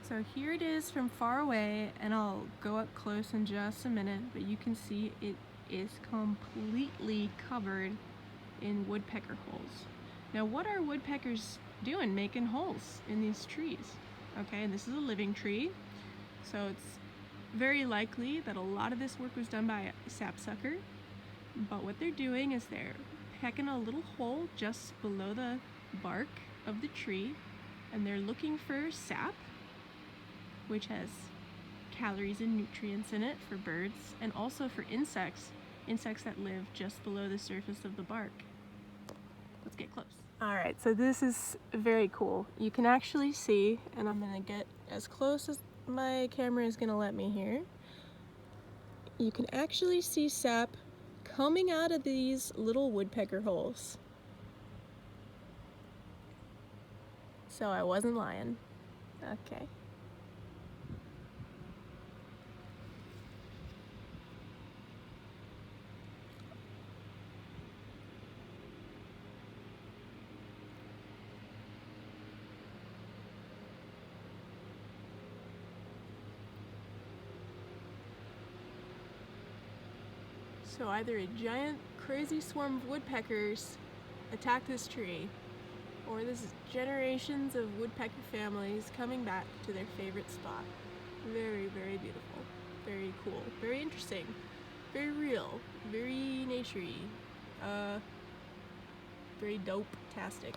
So here it is from far away, and I'll go up close in just a minute, but you can see it is completely covered in woodpecker holes. Now what are woodpeckers doing making holes in these trees? Okay, and this is a living tree, so it's very likely that a lot of this work was done by a sapsucker, but what they're doing is they're pecking a little hole just below the bark of the tree, and they're looking for sap, which has calories and nutrients in it for birds, and also for insects that live just below the surface of the bark. Let's get close. Alright, so this is very cool. You can actually see, and I'm gonna get as close as my camera is gonna let me here. You can actually see sap coming out of these little woodpecker holes. So I wasn't lying. Okay. So either a giant crazy swarm of woodpeckers attacked this tree, or this is generations of woodpecker families coming back to their favorite spot. Very, very beautiful, very cool, very interesting, very real, very nature-y, very dope-tastic.